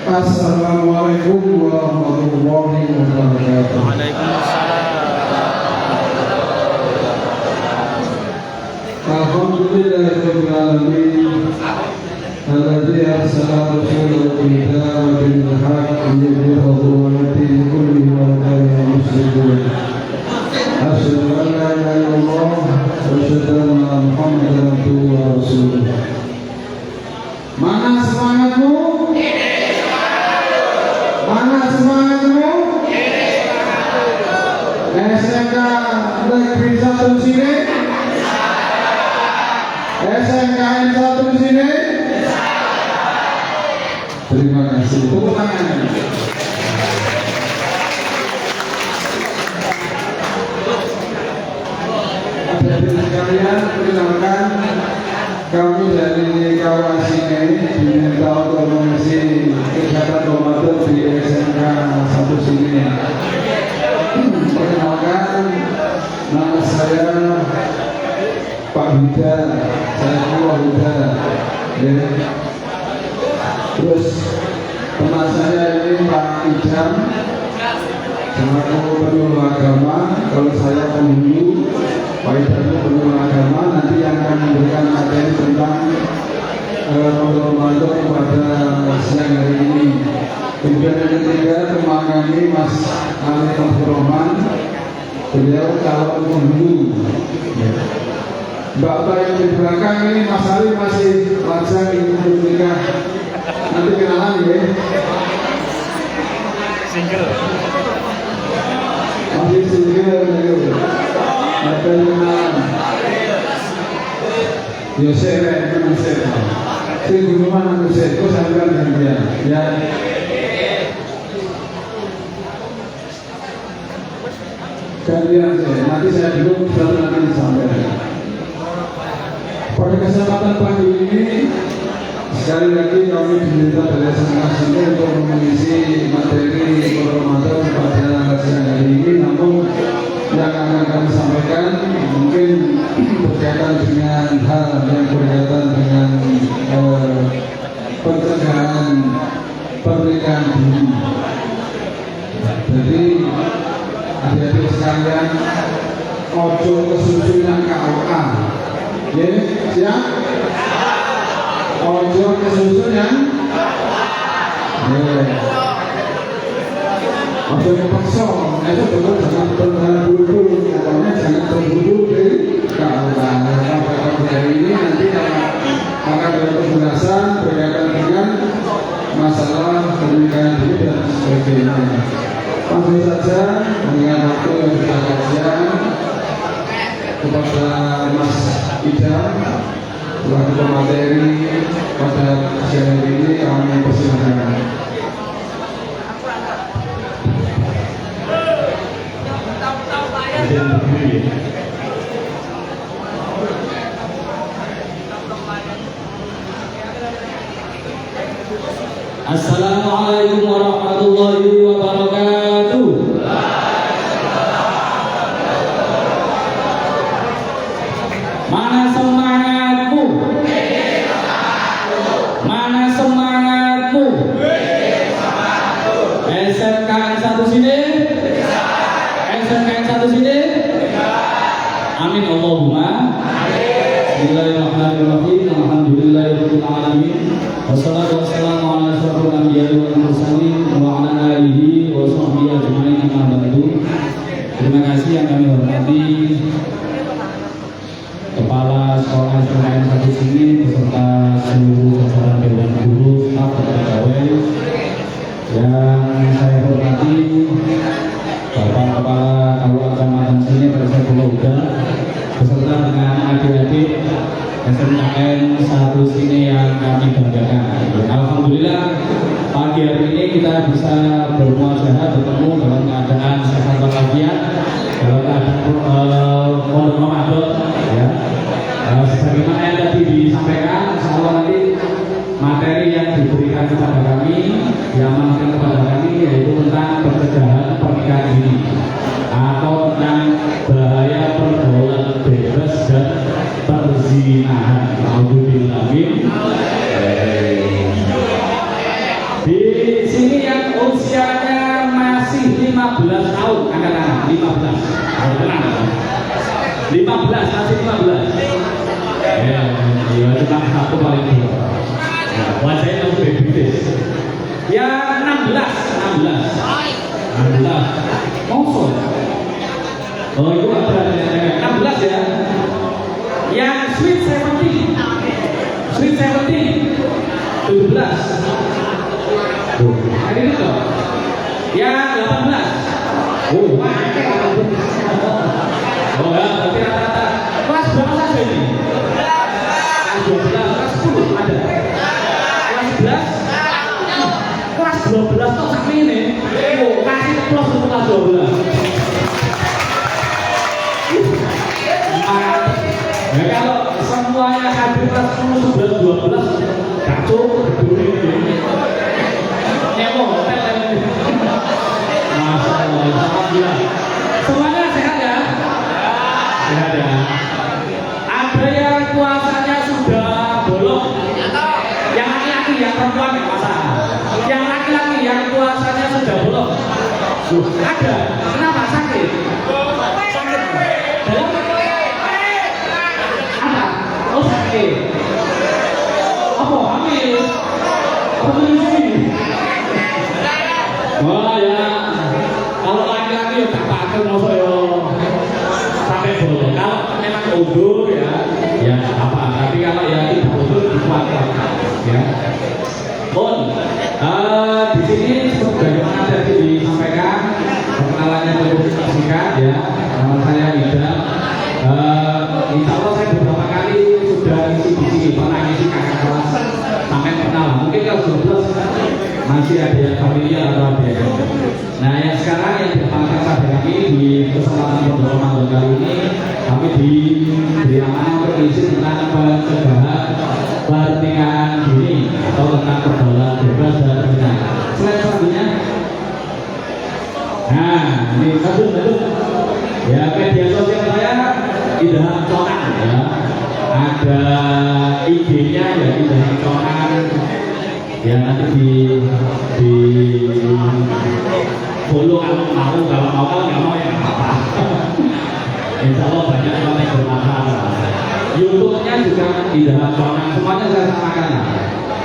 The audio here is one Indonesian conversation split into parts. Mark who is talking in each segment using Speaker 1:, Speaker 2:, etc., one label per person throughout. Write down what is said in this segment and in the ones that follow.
Speaker 1: Assalamualaikum warahmatullahi wabarakatuh.
Speaker 2: Waalaikumsalam.
Speaker 1: Alhamdulillahirabbil alamin. Alladzi arsala rasulahu bil huda wa dinil haqq liyudhhirahu 'ala dini kullihi wa kariha muslimun. Asyhadu an la ilaha illallah wa asyhadu anna Muhammadan abduhu wa rasuluh. Mana semangatmu? Mana semangatmu? SMK Negeri 1 sini? SMKN 1 sini? Terima kasih. Tepuk tangan. Hadirin sekalian, perkenalkan kami dari kawasan ini diminta untuk mengisi kegiatan Ramadan di SMK 1 sini. Perkenalkan, nama saya Pak Huda, saya Pak Huda. Terus teman saya ini Pak Idam, selaku penyuluh agama. Kalau saya penghulu, Pak Idam itu penyuluh agama. Nanti yang akan memberikan materi tentang Ramadan pada siang hari ini. Kemudian yang ketiga teman kami Mas Ali Rahman, beliau calon penghulu. Mbak-mbak yang di belakang ini Mas Ali masih lajang ingin menikah. Nanti kenalan ya.
Speaker 2: Single.
Speaker 1: Masih single ya. Ada kenalan. Yosef, Yosef. Si Gunuman Yosef, kau sampai gantian. Ya. Gantian saya. Nanti saya dulu baru nanti sampai. Pada kesempatan pagi ini sekali lagi kami diminta dari SMK untuk mengisi materi Ramadan pada siang hari ini. Namun yang akan kami sampaikan mungkin berkaitan dengan hal yang berkaitan dengan pencegahan pernikahan dini. Jadi adik-adik sekalian, ojo kesusunan KUA. Ya, siap? Ojo kesusun yang ojo kepaksa. Itu betul, jangan terburu-buru. Pokoknya jangan terburu-buru di KUA. Pada hari ini nanti akan ada pembahasan berkaitan dengan masalah pernikahan dini dan sebagainya. Langsung saja dengan waktu yang kita kajian kepada Mas Idam selaku materi pada siang ini kami persilakan.
Speaker 3: Assalamualaikum warahmatullahi wabarakatuh. Mana semangatmu? Mana semangatmu? SMK 1 sini? SMK 1 sini? Amin Allahumma. Bismillahirrahmanirrahim. Alhamdulillahirabbil alamin. Wassalatu wassalamu ala asyrofil anbiya'i wal mursalin wa ala alihi wa sahbihi ajma'in amma ba'du. Terima kasih yang kami hormati Kepala Sekolah SMK 1 sini beserta seluruh jajaran dewan guru, staf dan pegawai. Yang saya hormati Bapak Kepala KUA Kecamatan sini pada saya Huda beserta dengan adik-adik SMKN 1 sini yang kami banggakan. Alhamdulillah pagi hari ini kita bisa bermuajahah bertemu dalam keadaan sehat walafiat, dalam keadaan pondok Ramadan ya. Sebagaimana yang tadi disampaikan, insyaallah nanti materi yang diberikan kepada kami, diamankan kepada kami yaitu tentang pencegahan pernikahan dini atau tentang bahaya pergaulan bebas dan perzinahan. Alhamdulillah. Di paling satu paling dua. Nah, wajahnya masih baby face. Yang 16. Mongso. Oh itu ada 16 ya. Yang Sweet 17. 17. Oh, ini itu. Yang 18. Oh, oh ya, berarti rata-rata kelas berapa saja ini? Kelas 12, kelas 10 ada. Kelas 11, kelas 12 kok sama ini? Oh, kasih plus untuk kelas 12. Ya kalau semuanya hadir kelas 10, 11, 12, gak cukup ini. Nyepo, Masya Allah, alhamdulillah. Semuanya sehat ya? Sehat ya. Ada yang puasanya sudah bolong. Yang laki-laki, yang perempuan nggak masalah. Yang laki-laki yang puasanya sudah bolong. Ada. Kenapa? Sakit. Sakit. Dalam? Apa? Oh sakit. Apa? Hamil. Apa menyusui? Wah ya. Kalau laki-laki ya tak pakai masa ya sampai bolong. Kalau memang udur ya apa. Tapi kalau ya tidak udur dikuatkan ya. Pun di sini sebagaimana tadi disampaikan perkenalannya cukup singkat ya. Nama saya Ida. Insya Allah saya beberapa kali sudah ngisi di sini, pernah ngisi kakak kelas sampai kenal. Mungkin kalau 12 masih ada yang familiar atau ada yang. Nah yang sekarang yang dipanggil pada kami di kesempatan pada Ramadan kali ini kami diberi amanah untuk mengisi tentang pencegahan pertikaian dini atau tentang pergaulan bebas dan berzina. Slide selanjutnya. Nah ini lanjut. Ya media sosial saya Idham Conan ya. Ada IG-nya ya Idham Conan. Ya nanti di follow kalau mau nggak mau ya apa. Insya Allah banyak yang bermanfaat. YouTube-nya juga Idham Conan, semuanya saya samakan.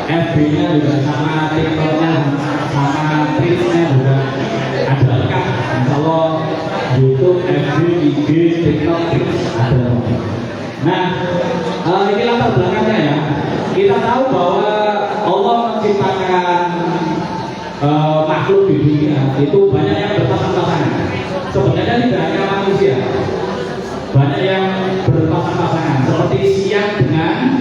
Speaker 3: FB-nya juga sama, TikTok-nya sama, Twitch-nya juga ada lengkap. Insya Allah YouTube, FB, IG, TikTok, Twitch ada. Nah, ini latar belakangnya ya. Kita tahu bahwa Allah menciptakan makhluk di dunia itu banyak yang berpasang-pasangan. Sebenarnya tidak hanya manusia, banyak yang berpasang-pasangan seperti siang dengan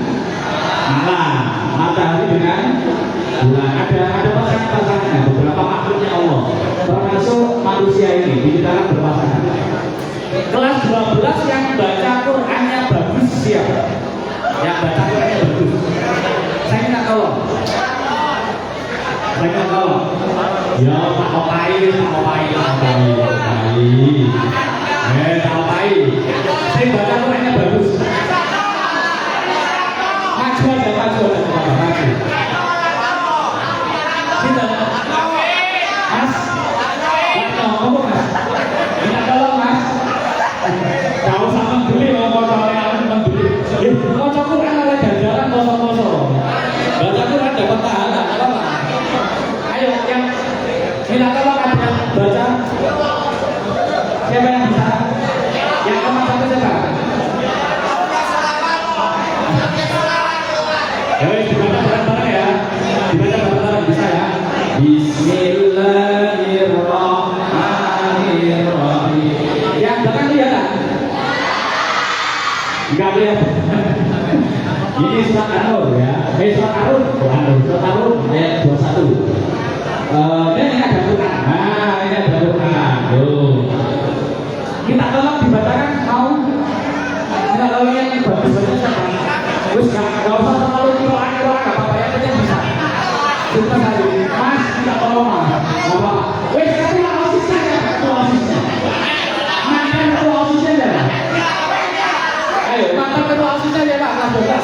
Speaker 3: malam, matahari dengan bulan. Ada pasangan-pasangannya beberapa makhluknya Allah, termasuk manusia ini diciptakan berpasangan. Kelas 12 yang baca Qurannya bagus siapa? Yang baca Qurannya bagus. Saya minta tolong. Ya Pak Opai. Pak Opai. Saya baca Qurannya bagus. Maju. Sini. Mas. Ngomong Mas. Minta tolong Mas. Kau sama beli ngomong membeli. Baca Quran oleh jajaran kosong-kosong. Baca Quran dapat pahala. Ayo yang minta tolong ada yang baca. Siapa yang bisa? Yang nomor 1 siapa? Dibaca bareng-bareng ya. Dibaca bareng-bareng bisa ya. Bismillahirrahmanirrahim. Yang belakang kelihatan? Enggak kelihatan. Ini surat An-Nur ya. Surat An-Nur ayat 21. Ini ada Quran. Nah, ini ada Quran. Tuh. Kita tolong dibacakan mau. Kita tolong yang bagus-bagus. Wis gak usah terlalu kiroan gak apa-apa ya, penting bisa. Kita tadi, Mas, kita tolong Mas. Gak apa-apa. Wis tapi lah osisnya ya, ketua osisnya. Mantan ketua osisnya ya. Ayo, mantan ketua osisnya ya Pak, kelas 12.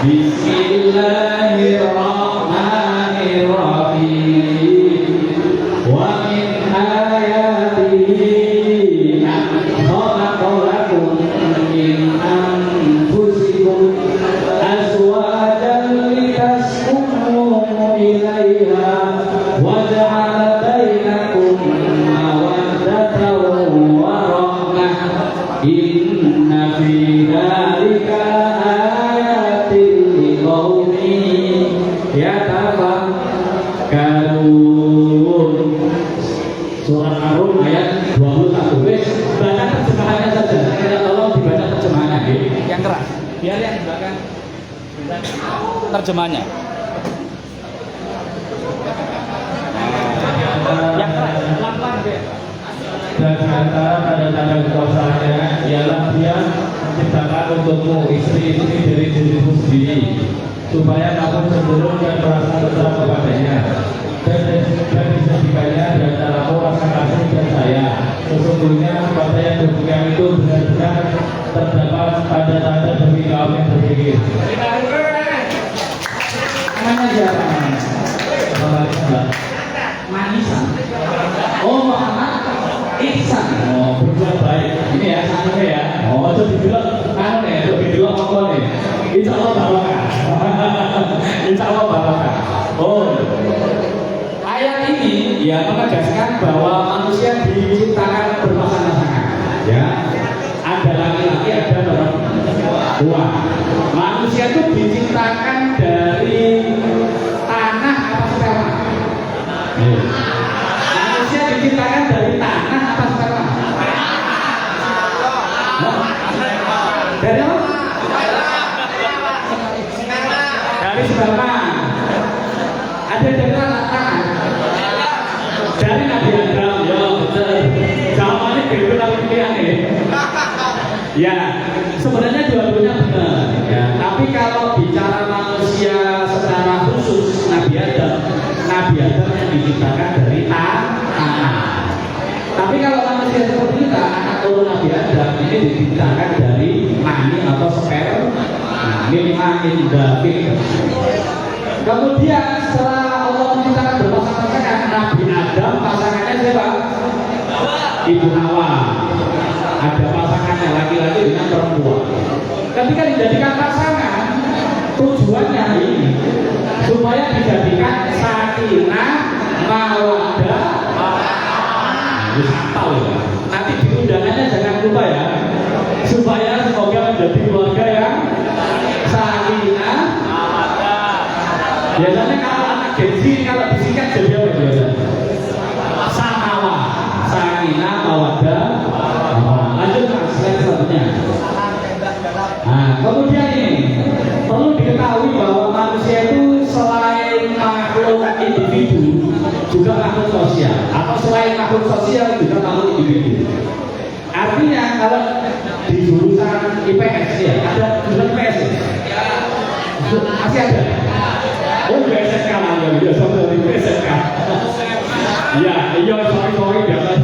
Speaker 3: Bismillahirrahmanirrahim. Wa min ayatihi an khalaqa lakum min anfusikum azwajan litaskunu ilaiha wa ja'ala bainakum mawaddatan wa rahmah. Inna fi dzalika ayatin liqaumin yatafakkarun. Surah Ar-Rum ayat 21. Wes, baca terjemahannya saja. Saya tolong dibaca terjemahannya, nggih.
Speaker 2: Yang keras, biar yang di belakang terjemahannya. Yang keras, pelan-pelan deh.
Speaker 3: Dan antara tanda-tanda kekuasaannya ialah Dia menciptakan untukmu istri-istri dari dirimu sendiri, supaya kamu cenderung dan merasa tentram kepadanya, dan dijadikannya di antaramu rasa kasih dan sayang. Sesungguhnya pada yang demikian itu benar-benar terdapat tanda-tanda bagi kaum yang berpikir.
Speaker 2: Namanya siapa?
Speaker 3: Muhammad
Speaker 2: Manisan. Oh, Muhammad Ihsan.
Speaker 3: Oh, berbuat baik. Ini ya, santai ya. Oh, itu dibilang kan nih, itu dibilang apa nih? Insya Allah barokah. Insya Allah barokah. Oh, ayat ini ya menegaskan bahwa manusia diciptakan berpasangan-pasangan. Ya, ada laki-laki, ada perempuan. Manusia itu diciptakan dari tanah apa sperma? Manusia diciptakan dari tanah apa sperma? Dari apa? Dari sperma. Ada dari tanah. Dari Nabi Adam. Ya betul. Jawabannya gitu tapi nih. Ya, sebenarnya dua-duanya benar. Ya, tapi kalau bicara manusia secara khusus Nabi Adam yang diciptakan dari tanah. Tapi kalau manusia seperti kita, anak turun Nabi Adam ini diciptakan dari mani atau sperma. Min dafik. Kemudian setelah Allah menciptakan berpasangan-pasangan, Nabi Adam pasangannya siapa? Ibu Hawa. Ada pasangannya laki-laki dengan perempuan. Ketika dijadikan pasangan, tujuannya ini supaya dijadikan sakinah mawaddah. Bisa tahu ya. Nanti di undangannya jangan lupa ya. Supaya semoga menjadi keluarga yang sakinah mawaddah. Biasanya kalau anak Genzi kalau disingkat jadi apa biasanya? Samawa, sakinah mawaddah. Lanjut mas, slide selanjutnya. Nah, kemudian ini perlu diketahui bahwa manusia itu selain makhluk individu juga makhluk sosial, atau selain makhluk sosial juga makhluk individu. Artinya kalau di jurusan IPS ya, ada jurusan IPS ya? Masih ada? Oh, BSK lah, ya sama dari BSK. Ya, iya sorry biasa.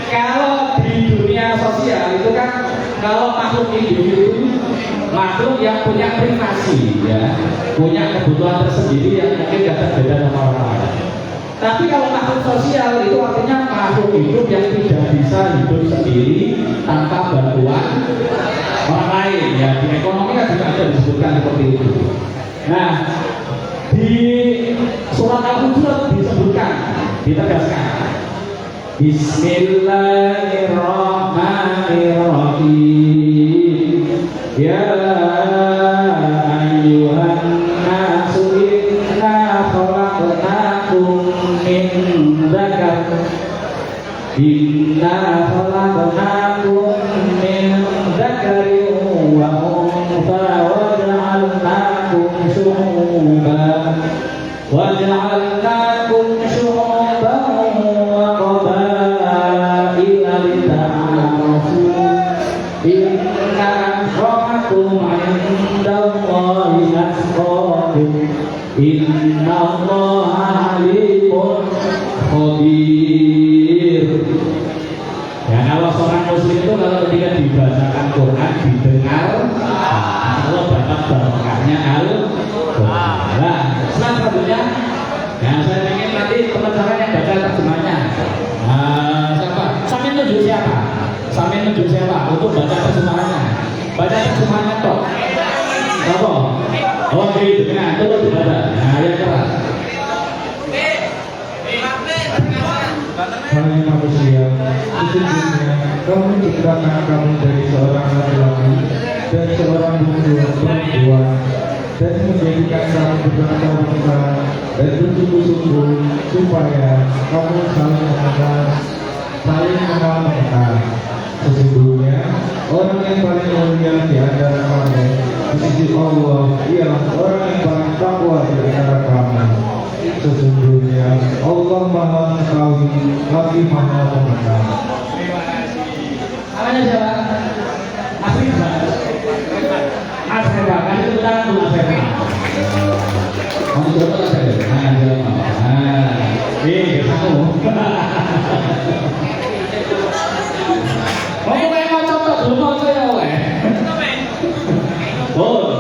Speaker 3: Kalau di dunia sosial itu kan kalau makhluk individu makhluk yang punya privasi ya, punya kebutuhan tersendiri yang mungkin tidak berbeda dengan orang lain. Tapi kalau makhluk sosial itu artinya makhluk hidup yang tidak bisa hidup sendiri tanpa bantuan orang lain ya. Di ekonomi kan juga ada disebutkan seperti itu. Nah, di surat Al-Hujurat disebutkan, ditegaskan Bismillahirrahmanirrahim. Ya ayyuhan nasu inna khalaqnakum min dzakar wa untha wa ja'alnakum syu'uban wa qabaila lita'arafu. Inna akramakum 'indallahi atqakum. Innallaha 'alimun khabir. Ya, kalau seorang muslim itu kalau ketika dibacakan Quran didengar, Allah dapat sampai menunjuk siapa untuk baca terjemahannya. Baca terjemahannya toh. Apa? Oh gitu. Nah, turun dibaca. Nah, yang keras.
Speaker 1: Hai manusia, sesungguhnya kamu diciptakan kamu dari seorang laki-laki dan seorang perempuan, dan menjadikan kamu berbangsa-bangsa dan bersungguh-sungguh supaya kamu saling mengenal. Sesungguhnya orang yang paling mulia di antara kamu di sisi Allah ialah orang yang paling takwa di antara kamu. Sesungguhnya Allah Maha Mengetahui lagi Maha Mengenal.
Speaker 2: Namanya siapa? Mas Rida. Mas Rida, kasih tepuk tangan untuk Mas Rida.
Speaker 3: Kamu coba lah saya. Nah, jalan. Nah, kamu.
Speaker 2: Kamu kayak mau contoh dulu mau saya oleh.
Speaker 3: Oh,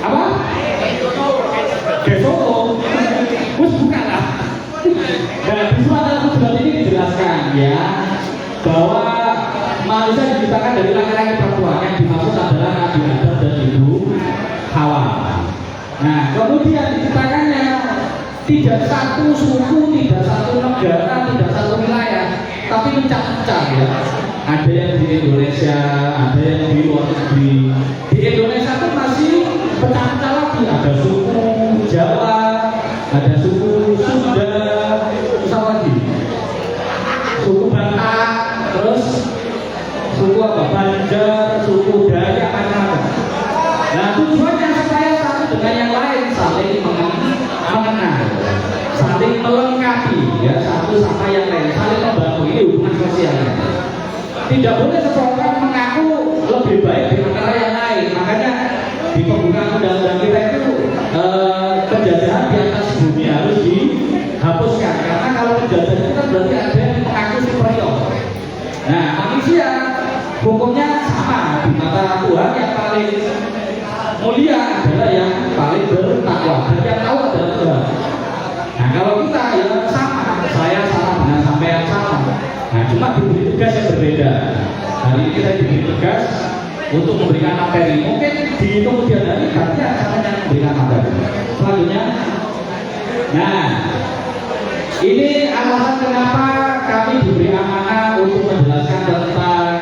Speaker 2: Apa? Besok. Wes bukan lah. Dan di surat Al-Hujurat ini dijelaskan ya bahwa manusia diciptakan dari laki-laki perempuan, yang dimaksud adalah Nabi Adam dan Ibu Hawa. Nah, kemudian diciptakannya tidak satu suku, tidak satu negara, tidak satu wilayah, tapi mencah-mencah ya. Ada yang di Indonesia, ada yang di luar negeri. Di Indonesia pun masih pecah-pecah lagi. Ada suku Jawa, ada suku Sunda, apa lagi? Suku Batak, terus suku apa? Banjar, suku Dayak, macam-macam. Nah, tujuannya supaya satu dengan yang lain saling mengenal, saling melengkapi, ya, satu sama yang lain, saling membantu. Ini hubungan sosialnya. Tidak boleh seseorang mengaku lebih baik daripada yang lain. Makanya di pembukaan undang-undang kita itu penjajahan di atas bumi harus dihapuskan. Karena kalau penjajahan itu kan berarti ada yang mengaku superior. Nah, manusia hukumnya sama di mata Tuhan. Yang paling mulia adalah yang paling bertakwa, dan yang tahu adalah Tuhan. Nah, kalau kita ya sama, saya sama dengan sampai yang sama. Nah, cuma diberi tugas yang berbeda. Hari ini kita diberi tugas untuk memberikan materi. Mungkin di kemudian hari nanti akan memberikan materi. Selanjutnya, nah, ini alasan kenapa kami diberi amanah untuk menjelaskan tentang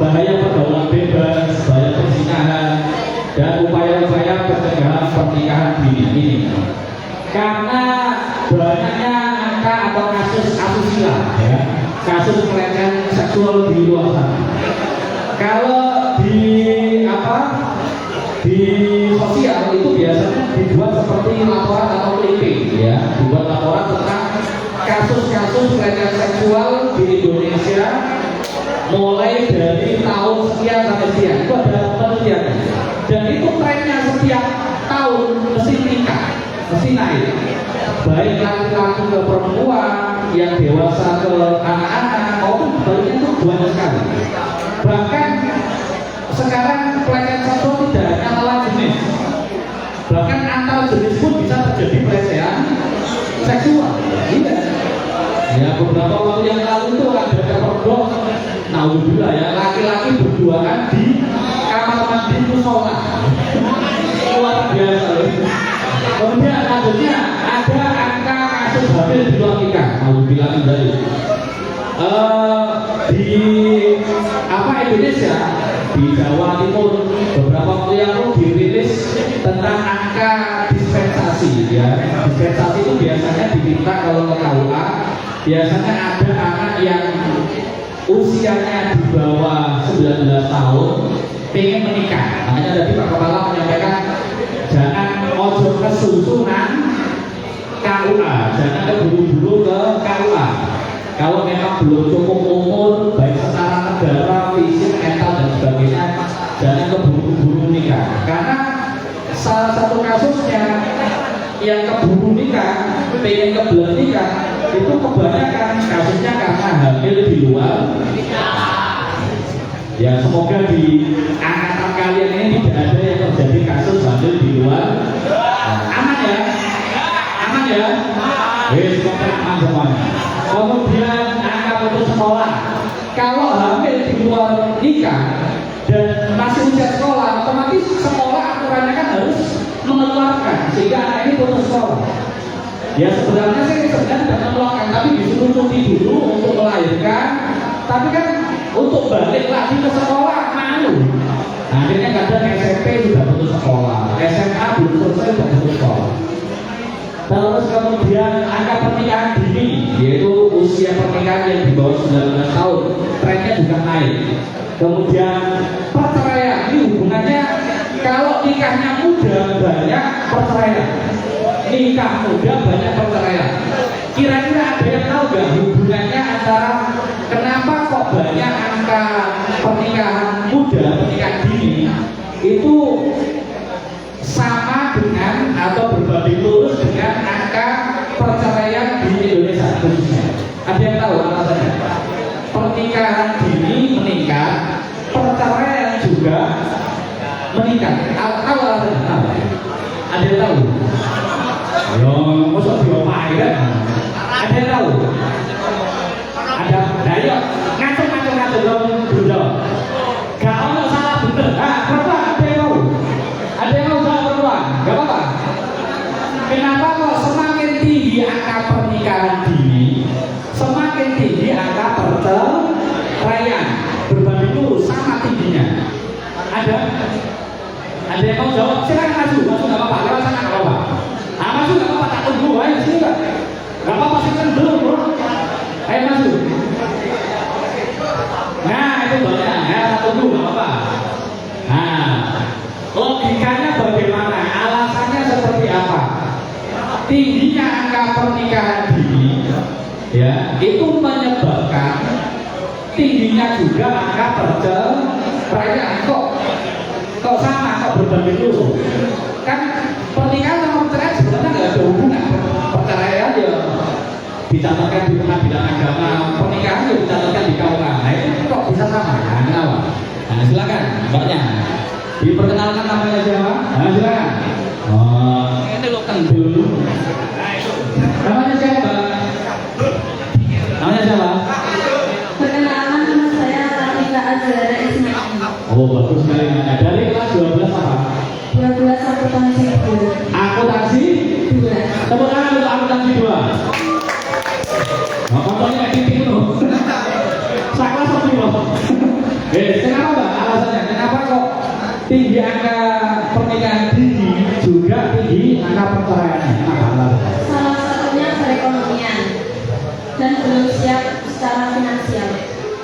Speaker 2: bahaya pergaulan bebas, bahaya perzinahan, dan upaya-upaya pencegahan pernikahan dini ini. Karena banyaknya angka atau kasus asusila, ya, kasus pelecehan seksual di luar sana. Kalau di sosial itu biasanya dibuat seperti laporan atau clipping, ya, dibuat laporan tentang kasus-kasus pelecehan seksual di Indonesia mulai dari tahun sekian sampai sekian. Itu ada penelitian, dan itu trennya setiap tahun mesti meningkat, mesti naik. Baik laki-laki ke perempuan, yang dewasa ke anak-anak, maupun sebaliknya itu banyak sekali. Bahkan sekarang pelecehan seksual tidak hanya lawan jenis, bahkan antar jenis pun bisa terjadi pelecehan seksual. Iya. Ya, beberapa waktu yang lalu itu ada kepergok, naudzubillah ya, laki-laki berduaan di kamar mandi musola. Luar biasa. Kemudian lanjutnya ada angka kasus hamil di luar nikah, naudzubillah dari di Indonesia, di Jawa Timur beberapa waktu yang lalu dirilis tentang angka dispensasi, ya. Dispensasi itu biasanya diminta kalau ke KUA, biasanya ada anak yang usianya di bawah 19 tahun pengen menikah. Makanya tadi Pak Kepala menyampaikan jangan ojo kesusunan KUA, jangan keburu-buru ke KUA. Kalau memang belum cukup umur, baik secara negara, fisik, mental dan sebagainya, jangan keburu-buru nikah. Karena salah satu kasusnya yang keburu nikah, pengen kebelet nikah, itu kebanyakan kasusnya karena hamil di luar. Ya, semoga di angkatan kalian ini tidak ada yang terjadi kasus hamil di luar. Aman ya? Aman ya? Semoga aman semuanya. Kemudian angka putus sekolah kalau hamil di luar nikah dan masih usia sekolah, otomatis sekolah aturannya kan harus mengeluarkan sehingga anak ini putus sekolah. Ya sebenarnya tidak mengeluarkan, tapi disuruh cuti dulu untuk melahirkan. Tapi kan untuk balik lagi ke sekolah malu. Nah, akhirnya kadang SMP sudah putus sekolah, SMA belum selesai sudah putus sekolah. Terus kemudian angka pernikahan dini, yaitu usia pernikahan yang di bawah 19 tahun, trennya juga naik. Kemudian perceraian, ini hubungannya kalau nikahnya muda banyak perceraian, nikah muda banyak perceraian. Kira-kira ada yang tahu nggak hubungannya antara kenapa kok banyak angka pernikahan muda, pernikahan dini itu sama dengan atau berbanding lurus dengan angka perceraian di Indonesia khususnya? Ada yang tahu alasannya? Pernikahan dini meningkat, perceraian juga meningkat. Tahu alasannya? Ada yang tahu? Ayo, masa diopai kan? Ada yang tahu? Ada? Nah yuk, ngatur dulu. Gak ada salah bener. Nah, perempuan ada yang tahu? Ada yang tahu salah perempuan? Gak apa-apa. Kenapa kok semakin tinggi angka pernikahan dini, semakin tinggi angka perceraian berbanding lurus sama tingginya? Ada yang mau jawab? Silakan maju nggak apa-apa. Lewat sana nggak apa-apa. Ah maju nggak apa-apa, tak tunggu ayo sini nggak apa-apa sih kan dulu bro. Ayo maju. Nah itu banyak ya, tak tunggu nggak apa-apa. Nah logikanya bagaimana? Alasannya seperti apa? Tingginya angka pernikahan dini ya itu menyebabkan tingginya juga angka perceraian. Kok sama, kok berbanding lurus? Kan pernikahan sama perceraian sebenarnya nggak ada hubungan. Perceraian ya dicatatkan di pengadilan agama, pernikahan ya dicatatkan di KUA. Nah itu kok bisa sama? Nah, kenapa? Nah silakan mbaknya diperkenalkan namanya siapa? Nah silakan. Oh, ini lo kan dulu. Namanya siapa? Namanya siapa?
Speaker 4: Perkenalkan, nama saya Latifah Azhara Ismail.
Speaker 2: Oh bagus sekali. Dari kelas 12 apa?
Speaker 4: 12 akuntansi 2.
Speaker 2: Akuntansi
Speaker 4: 2.
Speaker 2: Tepuk tangan untuk akuntansi 2. Nah, contohnya kayak gini loh. Saklah seperti loh. Kenapa Mbak? Alasannya kenapa kok tinggi angka pernikahan dini juga tinggi angka perceraian?
Speaker 4: Salah satunya perekonomian dan belum siap secara finansial.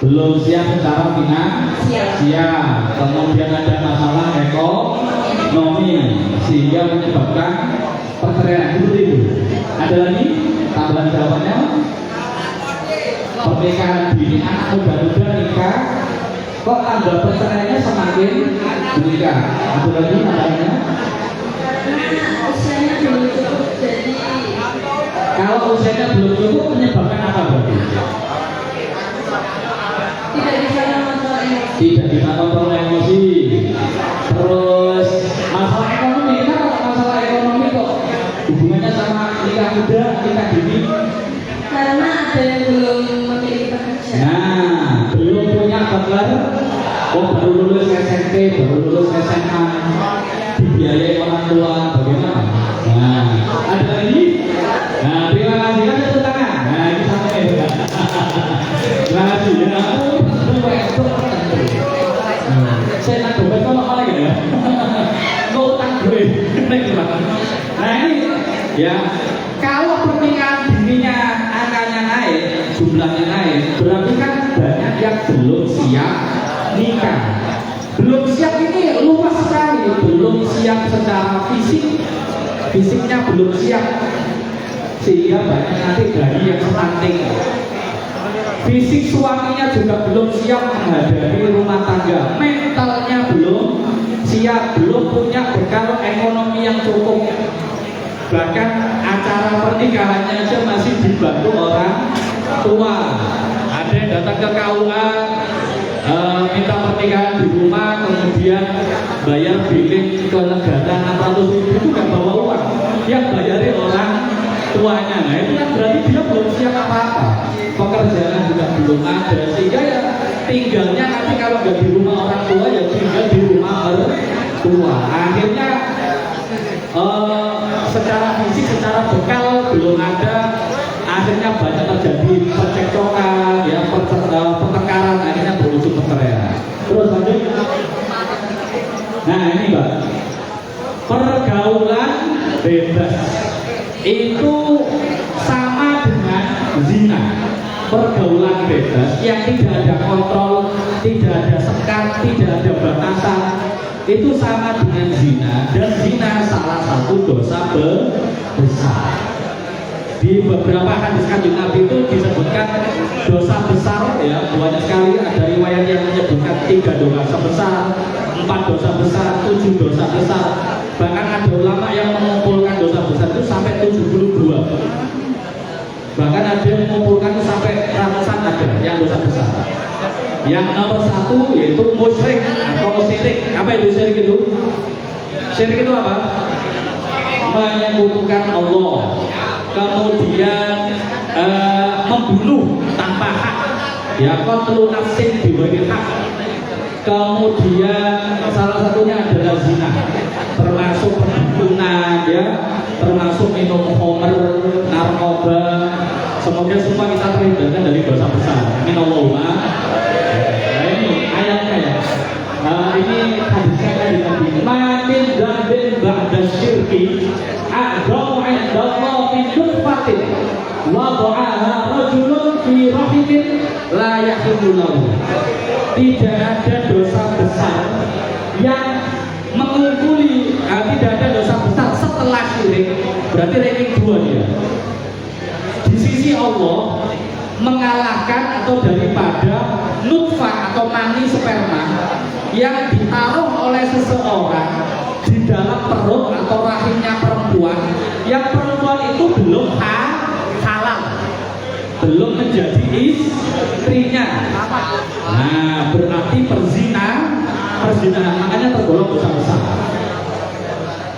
Speaker 2: Belum siap secara finansial, kemudian ada masalah ekonomi sehingga menyebabkan perceraian. Seperti itu. Ada lagi tambahan jawabannya? Pernikahan dini, anak muda-muda nikah, kok tanda perceraiannya semakin meningkat? Ada lagi tambahannya?
Speaker 4: Karena usianya belum cukup, jadi
Speaker 2: Kalau usianya belum cukup menyebabkan apa berarti?
Speaker 4: tidak bisa mengontrol emosi.
Speaker 2: Tidak bisa kontrol emosi. Terus masalah ekonomi, kenapa masalah ekonomi kok hubungannya sama nikah muda, nikah dini?
Speaker 4: Karena ada yang belum memiliki pekerjaan.
Speaker 2: Nah, belum punya gelar, baru lulus SMP, baru lulus SMA, dibiayai orang tua, bagaimana? Nah, ada lagi? Nah, terima kasih kan tepuk tangan. Nah, ini sampai. Terima kasih ya. Saya nak dompet kok malah ya. Nggak utang gue. Nah ini ya, kalau pernikahan dininya angkanya naik, jumlahnya naik, berarti kan banyak yang belum siap nikah. Belum siap ini luas sekali, belum siap secara fisiknya belum siap, sehingga banyak nanti bayi yang stunting. Fisik suaminya juga belum siap menghadapi rumah tangga, mentalnya belum siap, belum punya bekal ekonomi yang cukup. Bahkan acara pernikahannya aja masih dibantu orang tua. Ada yang datang ke KUA minta pernikahan di rumah, kemudian bayar billing ke negara 600.000 itu nggak bawa uang, yang bayari orang tuanya. Nah itu kan berarti dia belum siap apa-apa. pekerjaan juga belum ada, sehingga ya tinggalnya nanti kalau nggak di rumah orang tua ya tinggal di rumah mertua. Akhirnya secara fisik, secara bekal belum ada, akhirnya banyak terjadi percekcokan, ya pertengkaran, akhirnya berujung perceraian. Terus lanjut. Nah ini Mbak, pergaulan bebas itu sama dengan zina. Pergaulan bebas yang tidak ada kontrol, tidak ada sekat, tidak ada batasan, itu sama dengan zina. Dan zina salah satu dosa besar. Di beberapa hadis kanjeng Nabi itu disebutkan dosa besar, ya banyak sekali, ada riwayat yang menyebutkan 3 dosa besar, 4 dosa besar, 7 dosa besar. Bahkan ada ulama yang mengumpulkan dosa besar itu sampai 72. Bahkan ada yang mengumpulkan sampai ratusan ada yang dosa besar. Yang nomor 1 yaitu musyrik atau syirik. Apa itu syirik itu? Syirik itu apa? Menyekutukan Allah, kemudian membunuh tanpa hak, ya qatlu nafsin bighairi hak. Kemudian salah satunya adalah zina, termasuk perdukunan, ya, termasuk minum khamr, narkoba. Semoga semua kita terhindarkan dari dosa besar. Minallahumma. Nah, ini ayatnya ya. Ini hadisnya kan Nabi. Makin dzambin ba'da syirki a'dhamu 'inda Allah min nutfatin wada'aha rajulun fi rahimin la yahillu lahu. Tidak ada dosa besar yang mengungkuli, tidak ada dosa besar setelah syirik. Berarti ranking 2 dia. Di sisi Allah mengalahkan atau daripada nutfah atau mani sperma yang ditaruh oleh seseorang di dalam perut atau rahimnya perempuan, yang perempuan itu belum halal, belum menjadi istrinya. Nah, berarti perzinahan, makanya tergolong dosa besar.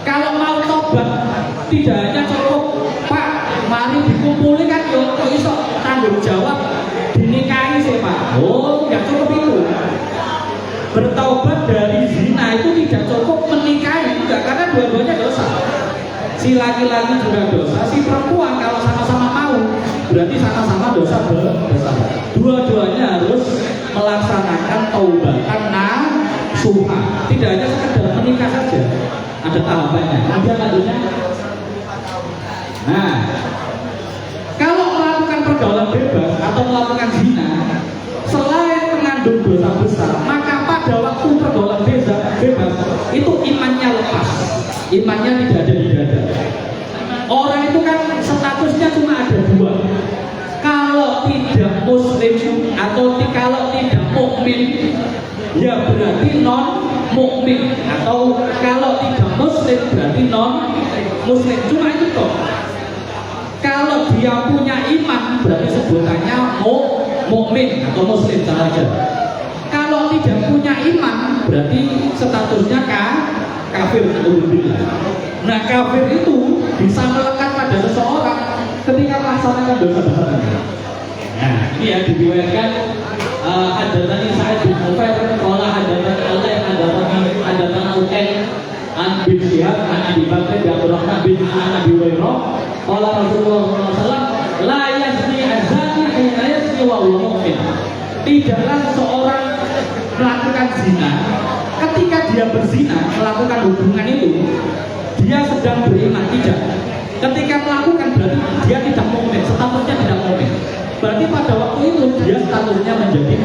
Speaker 2: Kalau mau tobat, tidak hanya cukup, Pak, mari dikumpulin kan, kok iso tanggung jawab dinikahi sih Pak. Oh, nggak cukup itu. Bertaubat dari zina itu tidak cukup menikahi juga, karena dua-duanya dosa. Si laki-laki juga dosa, si perempuan kalau sama-sama mau berarti sama-sama dosa besar. Dua-duanya harus melaksanakan taubatan nasuha. Tidak hanya sekedar menikah saja, ada tahapannya. Ada lanjutnya. Nah, kalau melakukan pergaulan bebas atau melakukan zina, selain mengandung dosa besar, maka pada waktu pergaulan bebas itu imannya lepas, imannya tidak ada di dada. Orang itu kan statusnya cuma ada 2. Kalau tidak muslim atau kalau tidak mukmin, ya berarti non mukmin, atau kalau tidak muslim berarti non muslim. Cuma itu kok. Kalau dia punya iman berarti sebutannya mukmin atau muslim saja. Kalau tidak punya iman berarti statusnya kafir. Nah, kafir itu bisa melekat pada seseorang ketika melaksanakan dosa besar. Nah, ini ya diriwayatkan hadatsani Sa'id bin Mufair qala hadatsani Allah hadatsana Uqail an bin Syihab an Abi Bakr bin Abdurrahman bin Abi Hurairah qala Rasulullah sallallahu alaihi wasallam la yazni azani hina yazni wa huwa mu'min. Tidaklah seorang melakukan zina ketika dia berzina, melakukan hubungan itu dia sedang beriman. Tidak. Ketika melakukan berarti dia tidak mukmin, statusnya tidak mukmin. Berarti pada waktu itu dia statusnya menjadi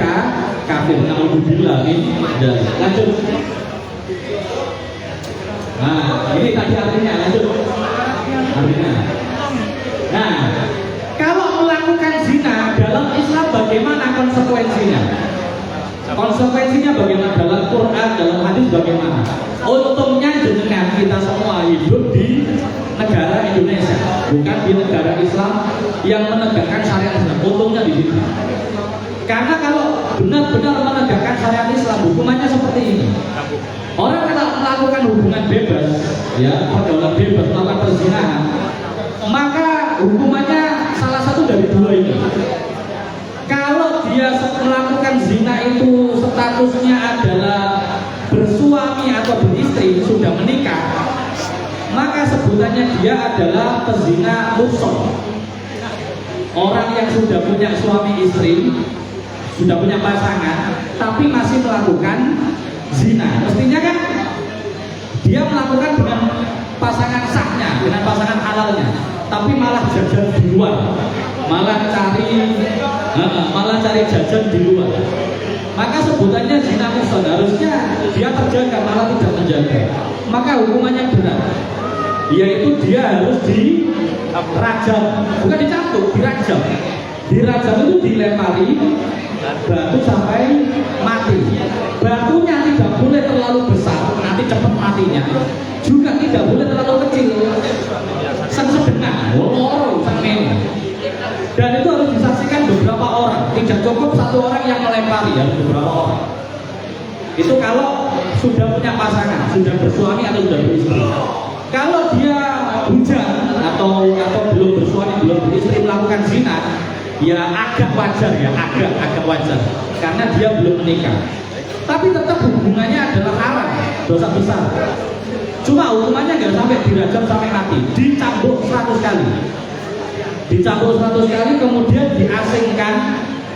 Speaker 2: kafir. Naudzubillah min dzalik. Lanjut. Nah, ini tadi artinya, lanjut. Artinya. Nah, kalau melakukan zina dalam Islam bagaimana konsekuensinya? Konsekuensinya bagaimana dalam Quran, dalam hadis bagaimana? Untungnya jenengan kita semua hidup di negara Indonesia, bukan di negara Islam yang menegakkan syariat Islam. Untungnya di sini. Karena kalau benar-benar menegakkan syariat Islam, hukumannya seperti ini. Orang kalau melakukan hubungan bebas, ya pergaulan bebas, melakukan perzinahan, maka hukumannya salah satu dari 2 ini. dia melakukan zina itu statusnya adalah bersuami atau beristri, sudah menikah, maka sebutannya dia adalah pezina muhsan. Orang yang sudah punya suami istri, sudah punya pasangan, tapi masih melakukan zina. Mestinya kan dia melakukan dengan pasangan sahnya, dengan pasangan halalnya, tapi malah jajan di luar, malah cari jajan di luar. Maka sebutannya zina muhsan. Harusnya dia terjaga, malah tidak terjaga. Maka hukumannya berat, yaitu dia harus dirajam, bukan dicambuk, dirajam. Dirajam itu dilempari batu sampai mati. Batunya tidak boleh terlalu besar, nanti cepat matinya. Juga tidak boleh terlalu kecil, sedang, dan itu harus disaksikan beberapa orang. Tidak cukup satu orang yang melempari, harus beberapa orang. Itu kalau sudah punya pasangan, sudah bersuami atau sudah beristri. Kalau dia bujang atau belum bersuami, belum beristri melakukan zina, ya agak wajar, agak wajar, karena dia belum menikah. Tapi tetap hubungannya adalah haram, dosa besar. Cuma hukumannya nggak sampai dirajam sampai mati, dicambuk 100 kali. Dicambuk 100 kali, kemudian diasingkan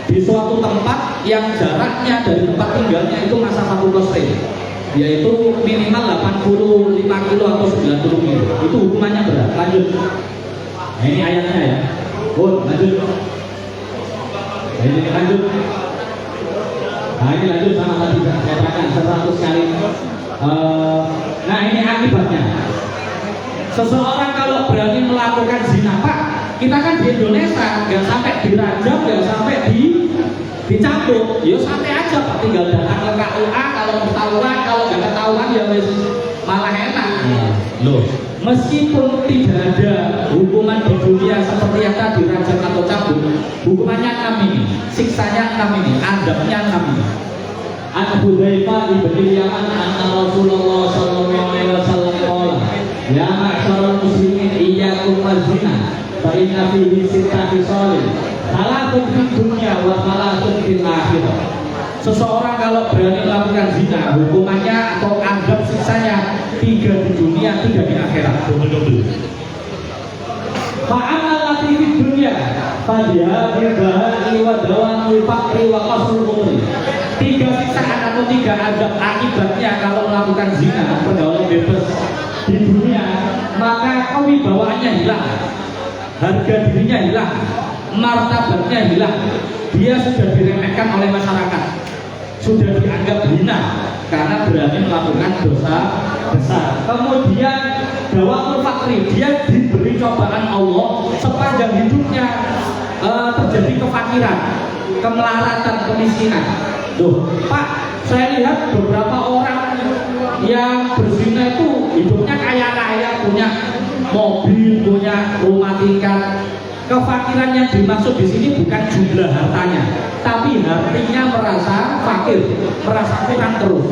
Speaker 2: di suatu tempat yang jaraknya dari tempat tinggalnya itu masa 1 kosrin, yaitu minimal 85 kilo atau 90 kilo. Itu hukumannya berat. Lanjut. Nah, ini ayatnya ya. Lanjut. Nah, ini lanjut. Nah, ini lanjut sama tadi saya katakan 100 kali. Nah, ini akibatnya. Seseorang kalau berani melakukan zina, Pak, kita kan di Indonesia nggak sampai dirajam, nggak sampai dicambuk, ya santai aja Pak, tinggal datang ke KUA kalau ketahuan, kalau nggak ketahuan ya malah enak. Loh, meskipun tidak ada hukuman di dunia seperti yang tadi rajam atau cambuk, hukumannya 6 ini, siksanya 6 ini, adabnya 6 ini. An Hudzaifah bin Yaman anna Rasulullah sallallahu alaihi wasallam qala ya ma'syaral muslimin iyyakum wazina fa inna fihi sittati shalih salatun fid dunya wa salatun fil akhirah. Seseorang kalau berani melakukan zina, hukumannya atau adab siksanya 3 di dunia, 3 di akhirat. Fa'amal lati fid dunya fadiha birbahani wa dawamul faqri wa qasrul umri. 3 siksaan atau 3 adab akibatnya kalau melakukan zina, pergaulan bebas di dunia, maka kewibawaannya hilang, harga dirinya hilang, martabatnya hilang, dia sudah diremehkan oleh masyarakat, sudah dianggap hina karena berani melakukan dosa besar. Kemudian dawamul fakri, dia diberi cobaan Allah sepanjang hidupnya, terjadi kefakiran, kemelaratan, kemiskinan. Loh, Pak, saya lihat beberapa orang yang berzina itu hidupnya kaya-kaya, punya mobil, punya rumah tingkat. Kefakiran yang dimaksud di sini bukan jumlah hartanya, tapi hatinya merasa fakir, merasa kurang terus.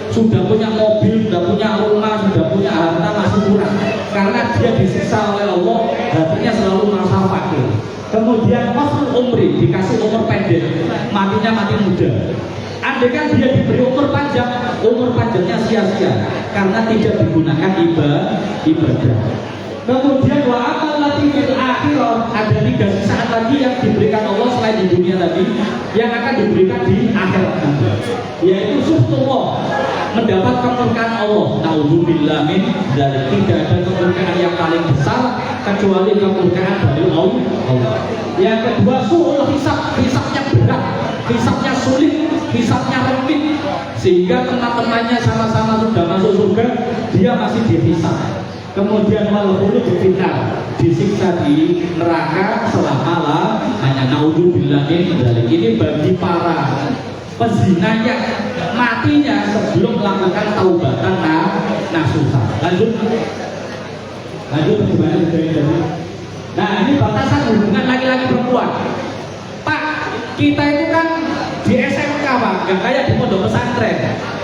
Speaker 2: Sudah punya mobil, sudah punya rumah, sudah punya harta, masih kurang. Karena dia disiksa oleh Allah, hatinya selalu merasa fakir. Kemudian qasrul umri, dikasih umur pendek, matinya mati muda. Andai kan dia diberi umur panjang, umur panjangnya sia-sia karena tidak digunakan ibadah. Kemudian wa amal lati fil akhirah, ada 3 siksaan lagi yang diberikan Allah selain di dunia tadi, yang akan diberikan di akhirat nanti, yaitu suhtullah, mendapat kemurkaan Allah. Naudzubillah min dzalik, tidak ada kemurkaan yang paling besar kecuali kemurkaan dari Allah. Yang kedua, su'ul hisab, hisabnya berat, hisabnya sulit, hisabnya rumit, sehingga teman-temannya sama-sama sudah masuk surga, dia masih dihisab. Kemudian walaupun difinal, disiksa di neraka selama hanya naudzubillah min dzalik. Ini bagi para pezina yang matinya sebelum melakukan taubatan nasuha. Lanjut bagaimana dari. Nah, ini batasan hubungan laki-laki perempuan. Pak, kita itu kan di SMK Pak, nggak kayak di pondok pesantren.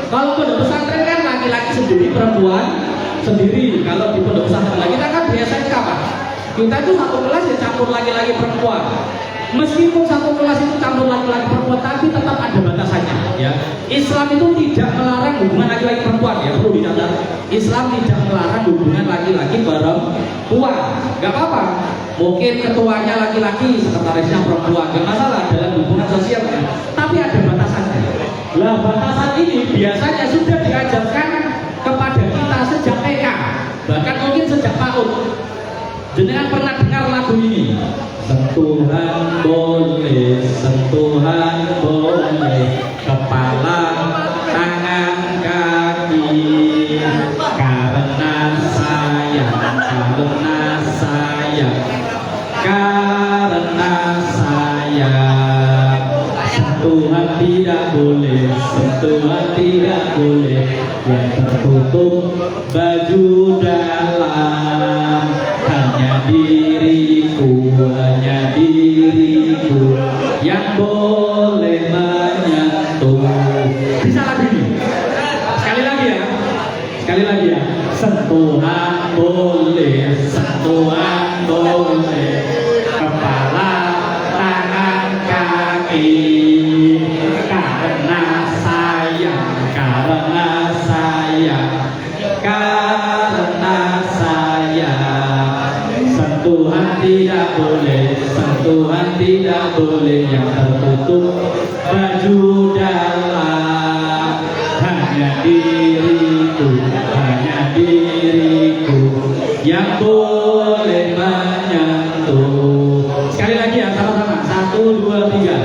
Speaker 2: Kalau pondok pesantren kan laki-laki sendiri, perempuan sendiri. Kalau di pondok pesantren kita kan di SMK Pak, kita itu satu kelas ya campur laki-laki perempuan. Meskipun satu kelas itu campur laki-laki perempuan, tapi tetap ada batasannya. Ya, Islam itu tidak melarang hubungan laki-laki perempuan, ya perlu dicatat. Islam tidak melarang hubungan laki-laki perempuan, nggak apa-apa. Mungkin ketuanya laki-laki, sekretarisnya perempuan, nggak masalah dalam hubungan sosial. Tapi ada batasannya. Lah batasan ini biasanya sudah diajarkan kepada kita sejak TK, bahkan mungkin sejak PAUD. Jenengan pernah dengar lagu ini? Sentuhan boleh, sentuhan boleh, kepala, tangan, kaki, karena sayang, karena sayang, karena sayang. Sentuhan tidak boleh, sentuhan tidak boleh, yang tertutup baju dalam. Hanya diriku yang boleh menyentuh. Bisa lagi nih? Sekali lagi ya. Sentuhan boleh, sentuhan boleh, kepala, tangan, kaki, karena sayang, karena sayang, karena sayang. Sentuhan tidak boleh, sentuhan tidak boleh, yang tertutup baju dalam. Hanya diriku yang boleh menyentuh. Sekali lagi ya, sama-sama. 1, 2, 3.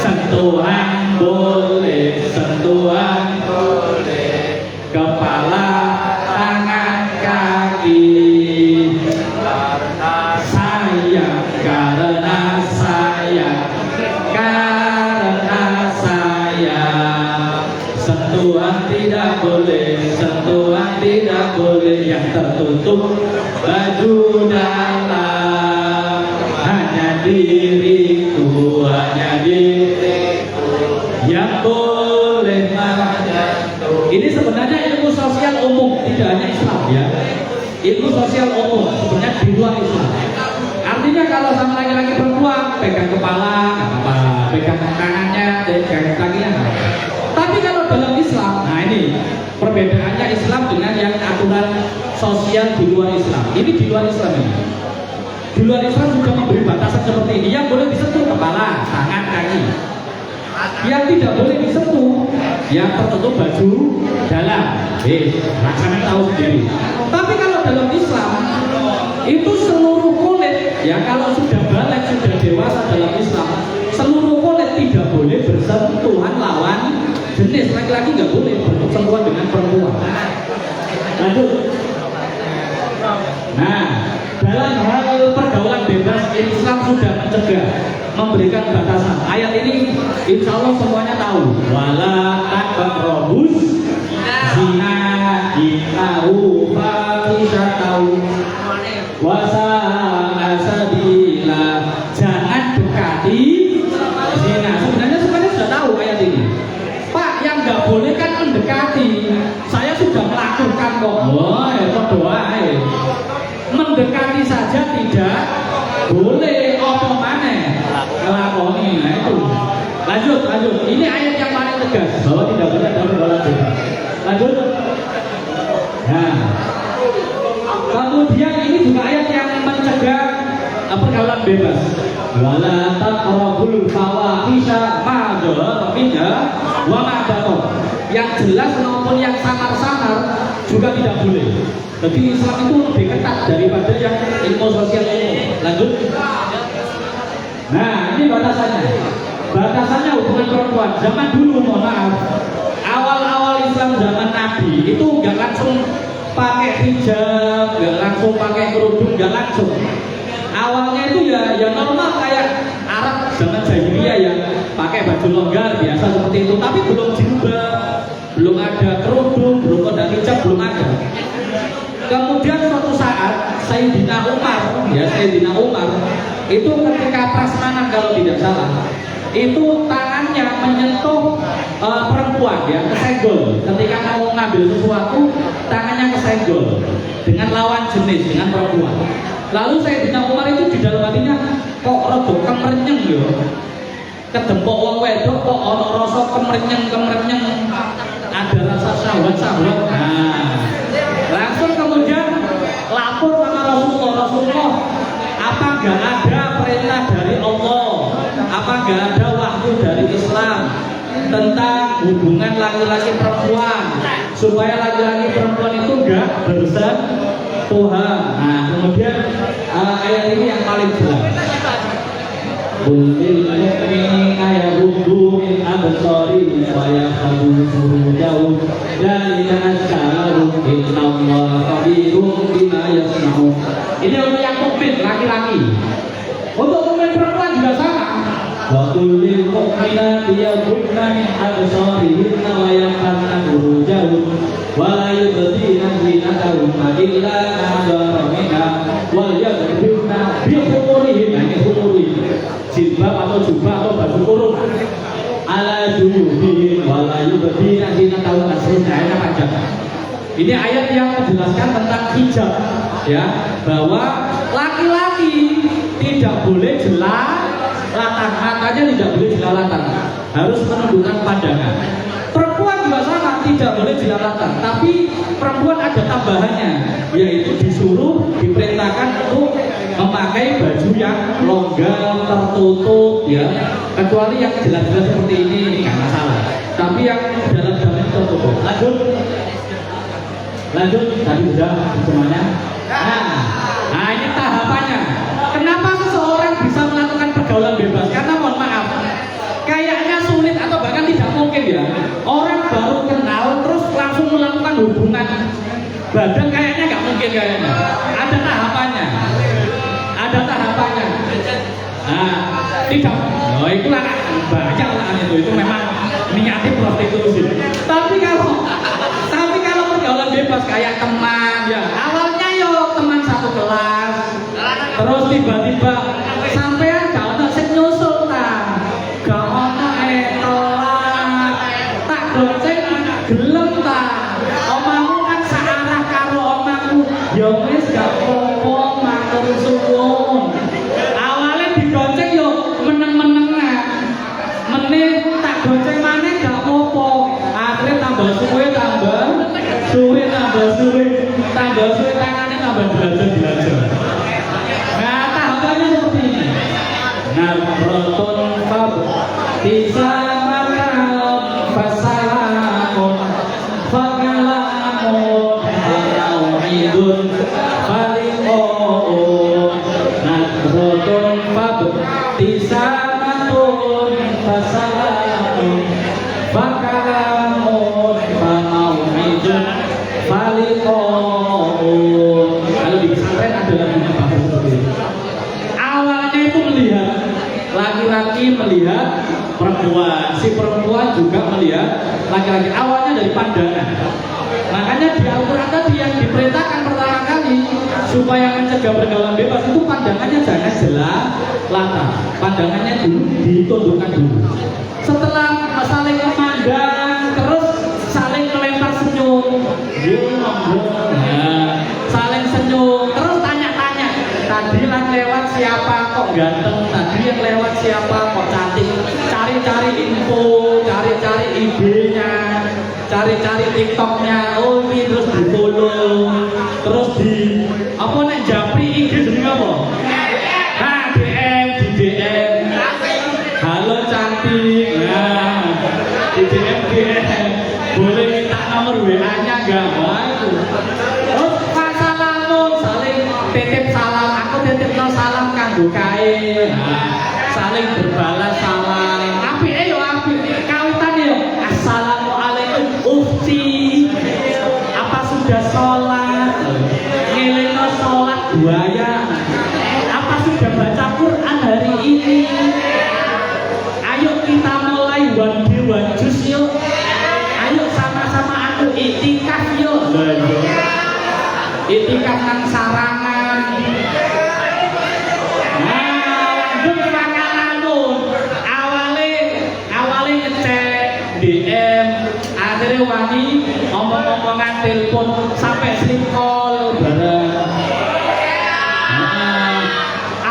Speaker 2: Sentuhan boleh, sentuhan boleh, kepala, tangan, kaki, sayang, karena sayang, karena sayang. Sentuhan tidak boleh, sentuhan tidak boleh, yang tertutup baju dalam. Hanya diriku yang boleh menyentuh. Ini sebenarnya ilmu sosial umum, tidak hanya Islam ya. Ilmu sosial umum sebenarnya di luar Islam. Artinya kalau sama laki-laki perempuan pegang kepala nggak apa, pegang tangannya, pegang kakinya nggak apa. Tapi kalau dalam Islam, nah ini perbedaannya Islam dengan yang aturan sosial di luar Islam. Ini di luar Islam ini. Di luar Islam juga memberi batasan seperti ini. Yang boleh disentuh kepala, tangan, kaki. Yang tidak boleh disentuh, yang tertutup baju dalam. Laksana tahu sendiri. Tapi kalau dalam Islam itu seluruh kulit, ya kalau sudah balik, sudah dewasa dalam Islam, seluruh kulit tidak boleh bersentuhan lawan jenis. Laki-laki nggak boleh bersentuhan dengan perempuan. Lanjut. Nah, dalam hal pergaulan bebas, Islam sudah mencegah, memberikan batasan. Ayat ini insya Allah semuanya tahu. Wala taqrabuz zina innahu fahisyatun wa sa'a sabila. Jangan dekati zina. Sebenarnya sudah tahu ayat ini. Pak, yang nggak boleh kan mendekati. Saya sudah melakukan kok. Wah, doa. Mendekati saja tidak boleh, apa maneh ngelakoni. Nah itu. Lanjut. Ini ayat yang paling tegas bahwa tidak boleh ada pergaulan bebas. Lanjut. Nah, kemudian ini juga ayat yang mencegah pergaulan bebas. Wala taqrabul fawahisha ma dzahara minha wa ma batan. Yang jelas maupun yang samar-samar juga tidak boleh. Jadi Islam itu lebih ketat daripada yang ilmu sosial ini. Lanjut. Nah, ini batasannya. Batasannya hubungan perempuan. Zaman dulu, mohon maaf, awal-awal Islam zaman Nabi itu nggak langsung pakai hijab, nggak langsung pakai kerudung, nggak langsung. Awalnya itu ya normal kayak Arab zaman jahiliyah ya, pakai baju longgar biasa seperti itu. Tapi belum jilbab, belum ada kerudung, belum ada hijab, belum ada. Kemudian suatu saat Sayyidina Umar itu ketika prasmanan kalau tidak salah, itu tangannya menyentuh perempuan ya, kesenggol. Ketika mau ngambil sesuatu, tangannya kesenggol dengan lawan jenis, dengan perempuan. Lalu Sayyidina Umar itu di dalam hatinya, kok rada kemerenyeng yo. Kedempok wong wedok kok ana rasa kemerenyeng, ada rasa syahwat. Nah, langsung kemudian lapor sama Rasulullah, apa enggak ada perintah dari Allah, apa enggak ada wahyu dari Islam tentang hubungan laki-laki perempuan supaya laki-laki perempuan itu enggak bersentuhan. Nah, kemudian ayat ini yang paling jelas. Qul lil mu'minina yaghuddu min absarihim wa yahfazu furujahum dzalika azka innallaha khabirun bima yasnaun. Ini untuk yang mukmin laki-laki. Untuk mukmin perempuan juga sama. Wa qul lil mu'minati yaghuddna min absarihinna wa yahfazna furujahum wa la yubdina zinatahunna illa ma dhahara minha wal yadribna bi khumurihinna jilbab atau jubah atau baju kurung ala junubihin wala yubdina zinatahun asrina. Enak aja. Ini ayat yang menjelaskan tentang hijab, ya, bahwa laki-laki tidak boleh jelalatan, matanya tidak boleh jelalatan, harus menundukkan pandangan. Perempuan juga sama, tidak boleh jelalatan, tapi perempuan ada tambahannya, yaitu disuruh, diperintahkan untuk memakai baju yang longgar, tertutup, ya, kecuali yang jelas-jelas seperti ini nggak masalah. Tapi yang dalam-dalam itu tertutup. Lanjut, tadi sudah semuanya. Nah, ini tahapannya. Kenapa seseorang bisa melakukan pergaulan bebas? Karena mohon maaf, kayaknya sulit atau bahkan tidak mungkin ya. Orang baru kenal terus langsung melakukan hubungan badan, kayaknya nggak mungkin kayaknya. Ada tahapannya. Nah, tidak. Oh, itulah banyak lah itu memang niatnya prostitusi. Tapi kalau pergaulan bebas kayak teman, ya awalnya yo teman satu kelas, terus tiba-tiba sampean gak ono sing nyusul ta, gak ono telat, tak gonceng gelem ta, omahmu kan searah karo omahku, yo wis gak apa-apa matur suwun. Awalnya digonceng yo meneng-menengan, meneh tak gonceng maneh gak apa-apa, akhirnya tambah suwe tangannya tambah belajar. Nah, tahapannya seperti ini. Nabrotun fab bisa makan fasalamun fakalamun nau'idun faliqo'un. Nabrotun fab bisa makan fasalamun fakalamun nau'idun faliqo'un. Kalau di pesantren ada lagunya bahasa seperti itu. Awalnya itu melihat laki-laki melihat perempuan, si perempuan juga melihat laki-laki. Awalnya dari pandangan. Makanya di Al-Quran tadi yang diperintahkan pertama kali supaya mencegah pergaulan bebas itu pandangannya jangan jelalatan, pandangannya dulu ditundukkan dulu. Setelah saling memandang, terus saling melempar senyum, saling senyum, terus tanya-tanya. Tadi yang lewat siapa kok ganteng, tadi yang lewat siapa kok cantik. Cari-cari info, cari-cari IG-nya, cari-cari TikTok-nya. Oh ini terus di follow, terus di apa nih japri IG jadi apa? Nah DM, di DM. Halo cantik, nah di DM. Boleh minta nomor WA-nya enggak? Wah itu. Terus pasalamun saling titip salam, aku titip no salam kanggo kae. Nah, saling berbalas salam. Apike yo apik, kawitan yo. Assalamualaikum ufti. Apa sudah sholat? Ngelingno sholat buaya. Apa sudah baca Quran hari ini? Ayo kita mulai one juz yuk. Ayo sama-sama aku iktikaf yuk. Iktikaf nang sarangan. Nah, lanjut pangalamun. Awale ngecek DM, akhirnya wani omong-omongan telepon sampai sleep call bareng. Nah,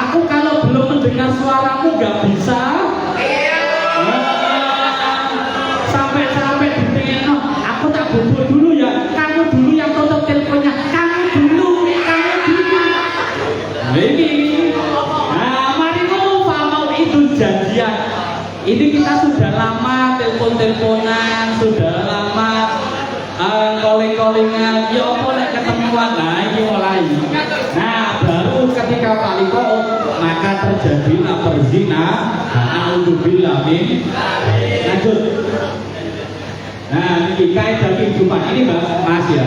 Speaker 2: aku kalau belum dengar suaramu nggak bisa. Sampai dipengen, aku tak bubuk dulu ya. Kamu dulu yang tutup teleponnya. Kamu dulu. Ini. Nah, mari mau itu janjian. Ini kita sudah lama telepon-teleponan, sudah lama calling-callingan. Ya apa nek ketemuan lah ini mulai. Nah, baru ketika kali maka terjadilah perzina. Alhamdulillah min. Lanjut. Nah, ini kaidah kehidupan ini Mas ya.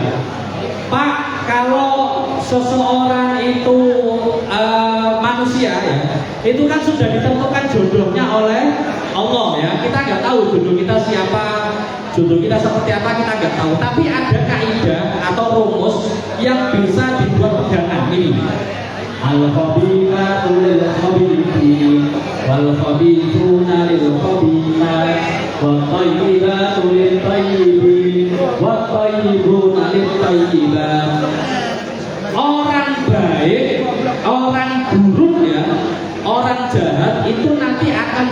Speaker 2: Pak, kalau seseorang itu manusia ya, itu kan sudah ditentukan jodohnya oleh Allah ya. Kita nggak tahu jodoh kita siapa, jodoh kita seperti apa, kita nggak tahu. Tapi ada kaidah atau rumus yang bisa dibuat pegangan ini. Al-khabithatu lil-khabithin wal-khabithuna lil-khabithat wat-thayyibatu lit-thayyibin wat-thayyibuna lit-thayyibat. Orang baik, orang buruk ya, orang jahat itu nanti akan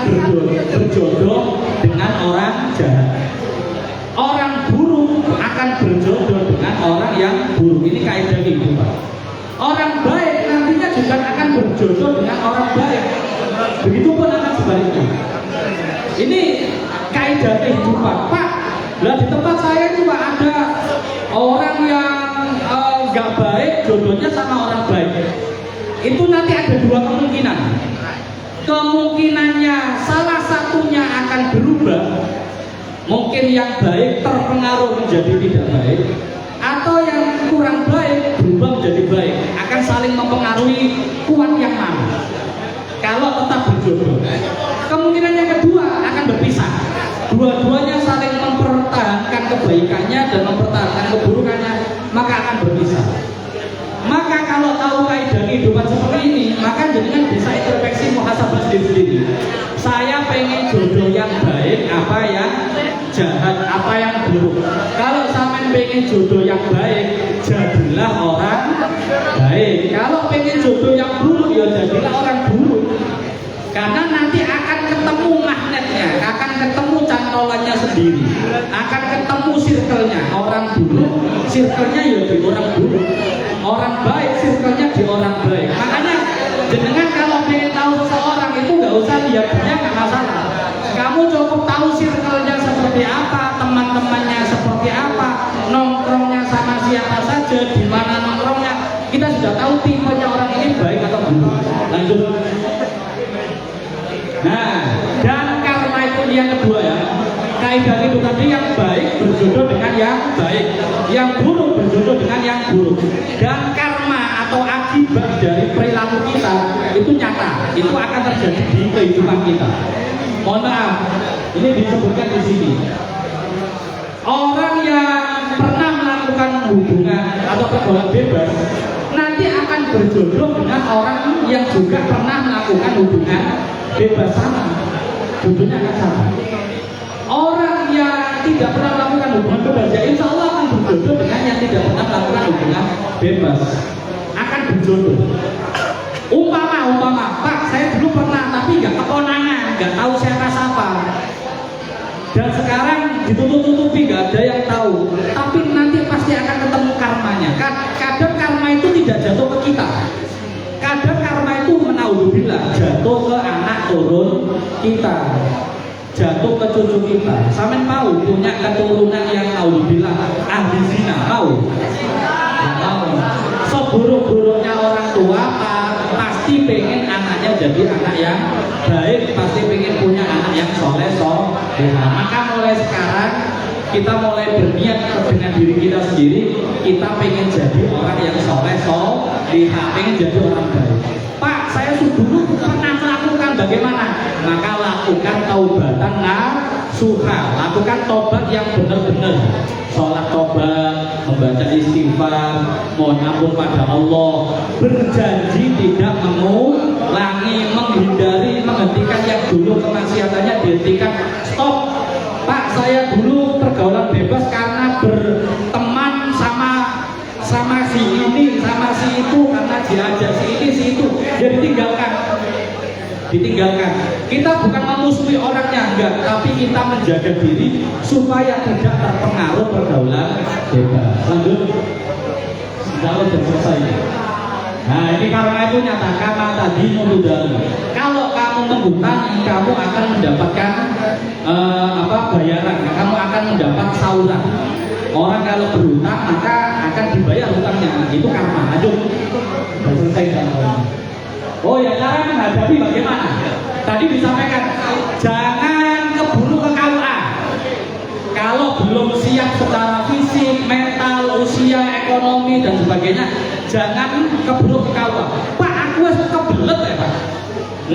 Speaker 2: berjodoh dengan orang jahat. Orang buruk akan berjodoh dengan orang yang buruk. Ini kaidah kehidupan. Orang baik nantinya juga akan berjodoh dengan orang baik. Begitupun akan sebaliknya. Ini kaidah kehidupan. Pak, lah di tempat saya itu Pak ada orang yang nggak baik, jodohnya sama orang baik. Itu nanti ada dua kemungkinan. Kemungkinannya salah satunya akan berubah. Mungkin yang baik terpengaruh menjadi tidak baik, atau yang kurang baik berubah menjadi baik. Akan saling mempengaruhi, kuat yang mana kalau tetap berjodoh. Kemungkinan yang kedua akan berpisah. Dua-duanya saling mempertahankan kebaikannya dan mempertahankan keburukannya, maka akan berpisah. Maka kalau tahu kaidah kehidupan seperti ini, maka jangan bisa introspeksi muhasabah sendiri-sendiri. Saya pengen jodoh yang baik, apa yang jahat, apa yang buruk. Kalau sampean pengen jodoh yang baik, jadilah orang baik. Kalau pengen jodoh yang buruk, ya jadilah orang buruk. Karena nanti akan ketemu magnetnya, akan ketemu cantolannya sendiri, akan ketemu circle-nya. Orang buruk, circle-nya ya di orang buruk. Orang baik, circle-nya di orang baik. Makanya jenengan kalau pengen tahu seseorang itu nggak usah lihat dia, nggak masalah. Kamu cukup tahu circle-nya seperti apa, teman-temannya seperti apa, nongkrongnya sama siapa saja, di mana nongkrongnya. Kita sudah tahu tipenya orang ini baik atau buruk. Lanjut. Nah, dan karma itu yang kedua ya. Kaidah itu tadi yang baik berjodoh dengan yang baik, yang buruk berjodoh dengan yang buruk. Dan karma atau akibat dari perilaku kita itu nyata, itu akan terjadi di kehidupan kita. Mohon maaf, ini disebutkan di sini. Orang yang pernah melakukan hubungan atau pergaulan bebas nanti akan berjodoh dengan orang yang juga pernah melakukan hubungan bebas sama, jodohnya akan sama. Orang yang tidak pernah melakukan hubungan bebas, ya insya Allah akan berjodoh dengan yang tidak pernah melakukan hubungan bebas, akan berjodoh. Umpama, Pak, saya dulu pernah, tapi nggak keponangan, nggak tahu siapa. Dan sekarang ditutup-tutupi, nggak ada yang tahu. Tapi nanti pasti akan ketemu karmanya. Kadang karma itu tidak jatuh ke kita. Kadang karma itu menaudzubillah jatuh ke anak turun kita, jatuh ke cucu kita. Sampean mau punya keturunan yang naudzubillah ahli zina, mau? Mau. Seburuk-buruknya orang tua pasti pengen anaknya jadi anak yang baik, pasti pengen punya anak yang soleh. Maka mulai sekarang kita mulai berniat dengan diri kita sendiri, kita pengen jadi orang yang soleh, pengen jadi orang baik. Pak, saya dulu pernah melakukan bagaimana? Maka lakukan taubatan nasuha, lakukan tobat yang benar-benar. Sholat tobat, membaca istighfar, mohon ampun pada Allah, berjanji tidak mengulangi, menghindari, menghentikan yang dulu kemaksiatannya dihentikan. Stop. Pak, saya dulu pergaulan bebas karena berteman sama si ini, sama si itu, karena diajak si ini, si itu, jadi tinggalkan. ditinggalkan. Kita bukan memusuhi orangnya, enggak, tapi kita menjaga diri supaya tidak terpengaruh pergaulan bebas. Lanjut. Kalau sudah selesai. Nah, ini karena itu nyatakan tadi menudal. Kalau kamu menghutang, kamu akan mendapatkan bayaran. Kamu akan mendapat sauran. Orang kalau berhutang maka akan dibayar hutangnya. Itu karma. Lanjut. Sudah selesai kan? Oh ya, cara menghadapi bagaimana? Tadi disampaikan, jangan keburu ke KUA. Kalau belum siap secara fisik, mental, usia, ekonomi dan sebagainya, jangan keburu ke KUA. Pak, aku wis kebelet ya Pak.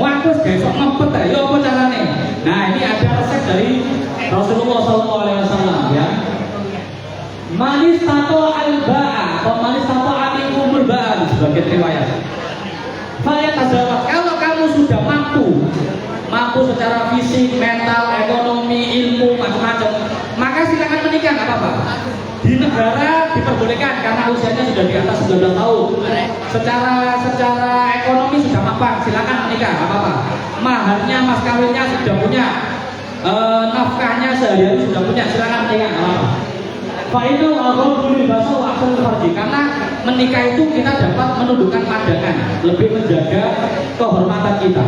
Speaker 2: Mau aku wis besok ngempet ya, apa caranya? Nah, ini ada resep dari Rasulullah SAW ya. Manis tato al-ba'a atau manis tato amikumul ba'a sebagai riwayat. Saya tajawab, kalau kamu sudah mampu secara fisik, mental, ekonomi, ilmu, macam-macam, maka silakan menikah, nggak apa-apa. Di negara diperbolehkan karena usianya sudah di atas 19 tahun. Secara ekonomi sudah mapan, silakan menikah, nggak apa-apa. Maharnya, mas kawinnya sudah punya, nafkahnya sehari-hari sudah punya, silakan menikah, nggak apa-apa. Fa'idul al-ghadul bahasa wa'asul farji, karena menikah itu kita dapat menundukkan pandangan, lebih menjaga kehormatan kita.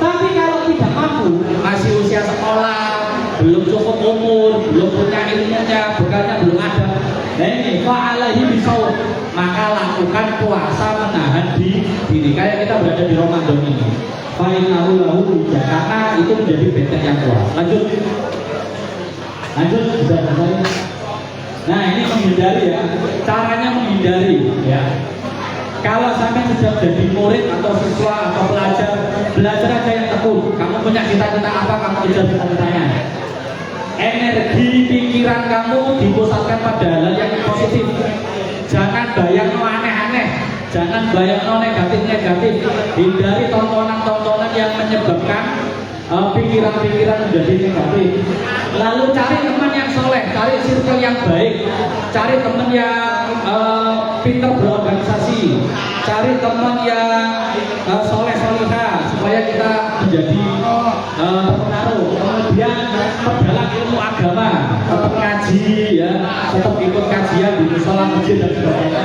Speaker 2: Tapi kalau tidak mampu, masih usia sekolah, belum cukup umur, belum punya ilmunya, bekalnya belum ada, nah ini fa'alaihi bisaum, maka lakukan puasa menahan diri. Kayak kita berada di Ramadan ini, fa'inahu lahu wija, karena itu menjadi benteng yang kuat. Lanjut, sudah selesai. Nah, ini menghindari ya, caranya menghindari ya. Kalau sampai sudah jadi murid atau siswa atau belajar aja yang tekun. Kamu punya cita-cita apa, kamu kejar cita-citanya. Energi pikiran kamu dipusatkan pada hal yang positif. Jangan bayang aneh-aneh, jangan bayang negatif-negatif. Hindari tontonan-tontonan yang menyebabkan pikiran-pikiran menjadi negatif. Lalu cari teman yang soleh, cari circle yang baik, cari teman yang pintar berorganisasi, cari teman yang soleh-solehah supaya kita menjadi terpengaruh. Kemudian perdalam ilmu agama, tetap ngaji ya, tetap ikut kajian di musola masjid dan sebagainya.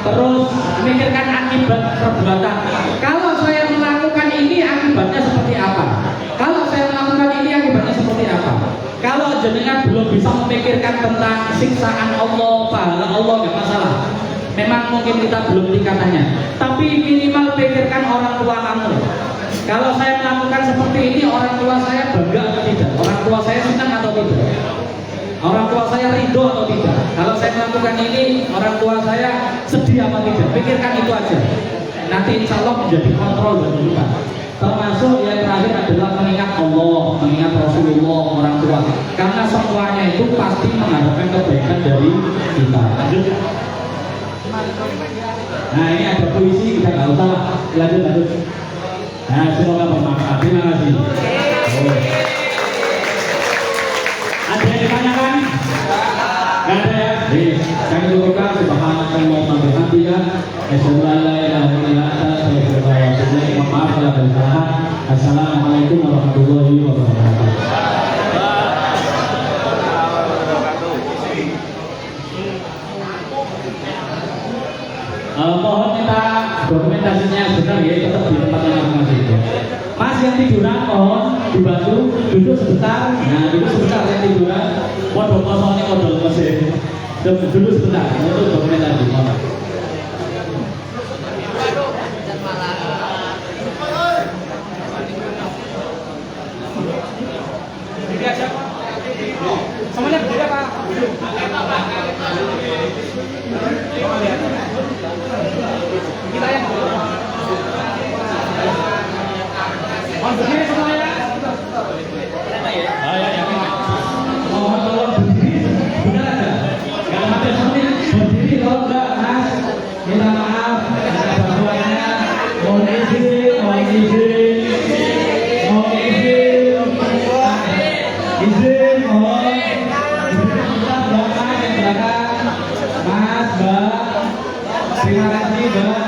Speaker 2: Terus memikirkan akibat perbuatan. Kalau saya melakukan ini akibatnya seperti apa? Kalau saya melakukan ini akibatnya seperti apa? Kalau jenengan belum bisa memikirkan tentang siksaan Allah, pahala Allah, nggak masalah. Memang mungkin kita belum tingkatannya, tapi minimal pikirkan orang tua kamu. Kalau saya melakukan seperti ini, orang tua saya bangga atau tidak? Orang tua saya senang atau tidak? Orang tua saya ridho atau tidak? Kalau saya melakukan ini, orang tua saya sedih atau tidak? Pikirkan itu aja. Nanti insya Allah menjadi kontrol bagi kita. Termasuk yang terakhir adalah mengingat Allah, mengingat Rasulullah, orang tua. Karena semuanya itu pasti mengharapkan kebaikan dari kita. Lanjut. Nah, ini ada puisi, kita nggak usah. Lanjut. Nah, semoga bermanfaat. Terima kasih. Ada yang ditanyakan? Nggak ada ya? Kami cukupkan. Subhanallah wa bihamdihi. Asyhadu an la ilaha illa anta astaghfiruka wa atubu ilaik. Maaf kalau ada kesalahan. Assalamualaikum warahmatullahi wabarakatuh. Mohon minta dokumentasinya benar ya, tetap di tempatnya masing-masing. Mas yang tiduran mohon dibantu duduk sebentar. Nah, duduk sebentar yang tiduran. Modal kosongnya modal mesin. Duduk sebentar untuk dokumentasi. Mohon. Semuanya berdiri apa? Kita yang berdiri semuanya. Mohon tolong berdiri. Benar aja. Kalau ada seperti berdiri kalau enggak mas, minta maaf. Ada bantuannya. Mohon izin. Mas, Mbak, terima kasih Mbak.